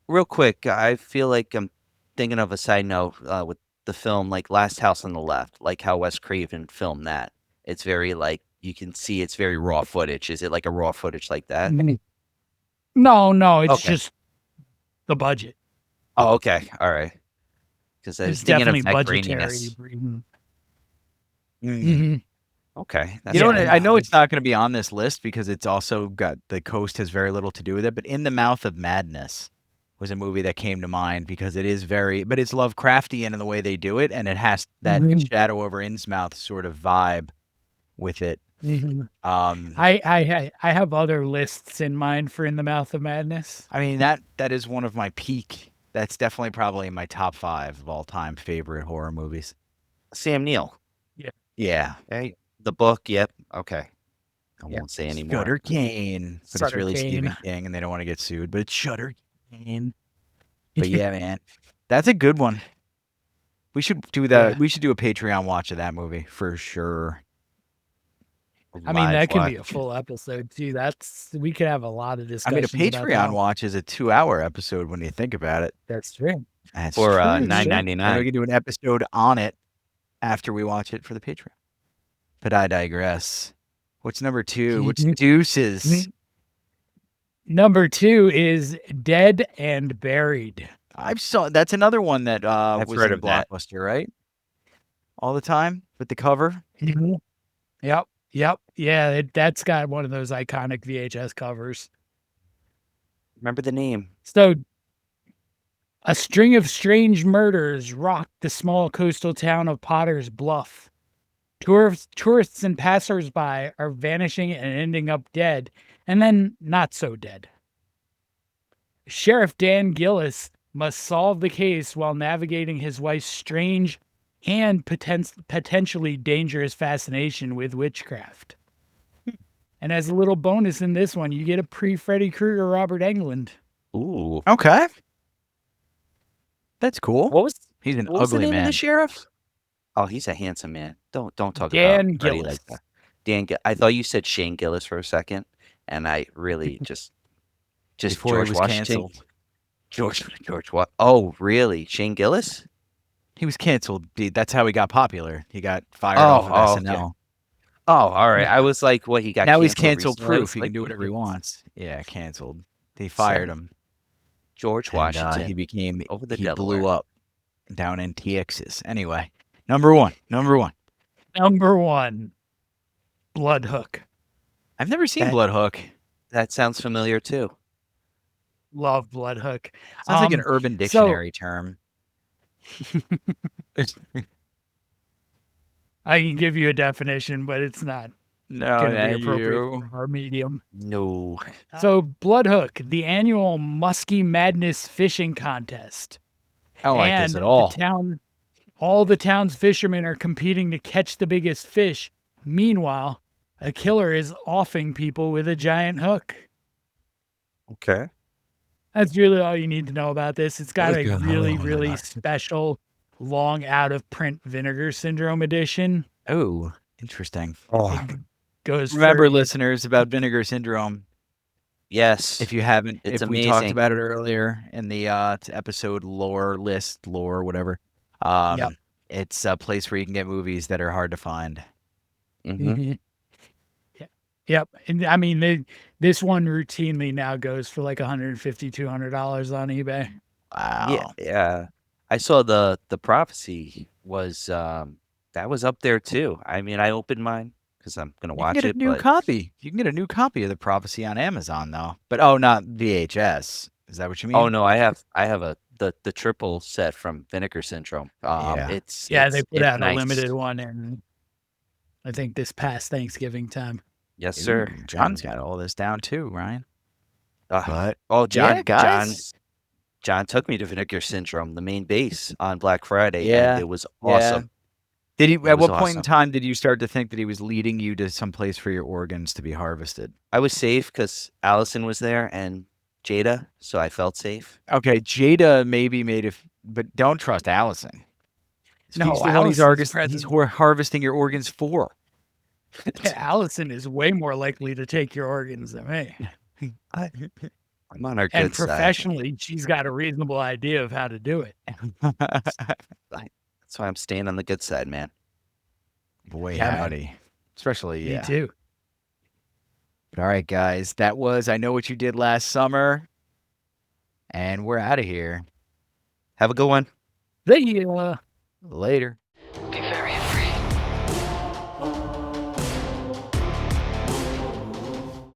real quick, I feel like I'm thinking of a side note with the film, like Last House on the Left, like how Wes Craven filmed that. It's very like, you can see it's very raw footage. Is it like a raw footage like that? No, it's Okay. just the budget. Oh, okay. All right. Because I was It's thinking definitely of that budgetary. graininess. Mhm. Okay. That's You know Yeah, what? I no, know it's not going to be on this list because it's also got the coast has very little to do with it. But In the Mouth of Madness was a movie that came to mind because it is but it's Lovecraftian in the way they do it, and it has that Mhm. Shadow over Innsmouth sort of vibe with it. Mhm. I I have other lists in mind for In the Mouth of Madness. mean that is one of my peak. That's definitely probably in my top 5 of all time favorite horror movies. Sam Neill. Yeah, Hey, the book. Yep. Okay. I yeah. won't say anymore. Sutter Kane, but it's Sutter really Kane. Stephen King, and they don't want to get sued. But it's Sutter Kane. But yeah, man, that's a good one. We should do that. Yeah. We should do a Patreon watch of that movie for sure. I mean, Live that can be a watch. full episode too. We could have a lot of I mean, a discussions about Patreon that. watch is a 2-hour episode when you think about it. That's true. That's For true. $9.99. $9.99. And we can do an episode on it after we watch it for the Patreon. But I digress. What's number 2? What's deuces? Number 2 is Dead and Buried. That's another one that I've was heard in of that. Blockbuster, right? All the time with the cover. Yep. Yeah, that's got one of those iconic VHS covers. Remember the name? So, a string of strange murders rocked the small coastal town of Potter's Bluff. Tourists and passersby are vanishing and ending up dead, and then not so dead. Sheriff Dan Gillis must solve the case while navigating his wife's strange and potentially dangerous fascination with witchcraft. And as a little bonus in this one, you get a pre-Freddy Krueger Robert Englund. Ooh. Okay. That's cool. He's an What was the ugly name of man. the sheriff? Oh, he's a handsome man. Don't talk Dan about Freddy Gillis. like that. I thought you said Shane Gillis for a second, and I really just Before George he was Washington. canceled. George what? Oh, really? Shane Gillis? He was canceled. That's how he got popular. He got fired Oh, off of okay. SNL. Oh, all right. I was like, what? He got Now he's canceled canceled recently? I proof. was He like, can do what whatever he is- wants. Yeah, canceled. They fired him. George And, Washington. he became. over the He Delaware. blew up down in Texas. Anyway, number one. Number 1, Blood Hook. I've never seen That- Blood Hook. That sounds familiar too. Love Blood Hook. Sounds like an Urban Dictionary term. I can give you a definition, but it's not No, going to be thank appropriate you. for our medium. No. So, Blood Hook, the annual Muskie Madness fishing contest. I don't like this at all. All the town's fishermen are competing to catch the biggest fish. Meanwhile, a killer is offing people with a giant hook. Okay. That's really all you need to know about this. It's got a Okay. really, really special, long out of print Vinegar Syndrome edition. Oh, interesting. Goes Remember, for- listeners, about Vinegar Syndrome. Yes. If you haven't, It's if we talked amazing. about it earlier in the episode lore, whatever. Yep. It's a place where you can get movies that are hard to find. Mhm. Yep. And I mean, this one routinely now goes for like $150, $200 on eBay. Wow. Yeah. I saw the prophecy was that was up there too. I mean, I opened mine because I'm gonna You can watch get a it. new But copy. You can get a new copy of the Prophecy on Amazon, though. But not VHS. Is that what you mean? oh no, I have the triple set from Vinegar Syndrome. Yeah. They It's put out nice. a limited one, and I think this past Thanksgiving time. Yes, sir. Ooh, John's got all this down too, Ryan. Uh, But oh, yeah, guys. John took me to Vinegar Syndrome, the main base, on Black Friday. Yeah, And it was yeah. awesome. Did he? It At was what point in awesome. time did you start to think that he was leading you to some place for your organs to be harvested? I was safe because Allison was there and Jada, so I felt safe. Okay, Jada maybe but don't trust Allison. No, He's the one Allison's present. harvesting your organs for. Allison is way more likely to take your organs than me. I'm on our And good side. professionally, she's got a reasonable idea of how to do it. That's why I'm staying on the good side, man. Boy, Yeah, man. howdy. Especially, Me yeah. too. All right, guys. That was I Know What You Did Last Summer. And we're out of here. Have a good one. They, Later.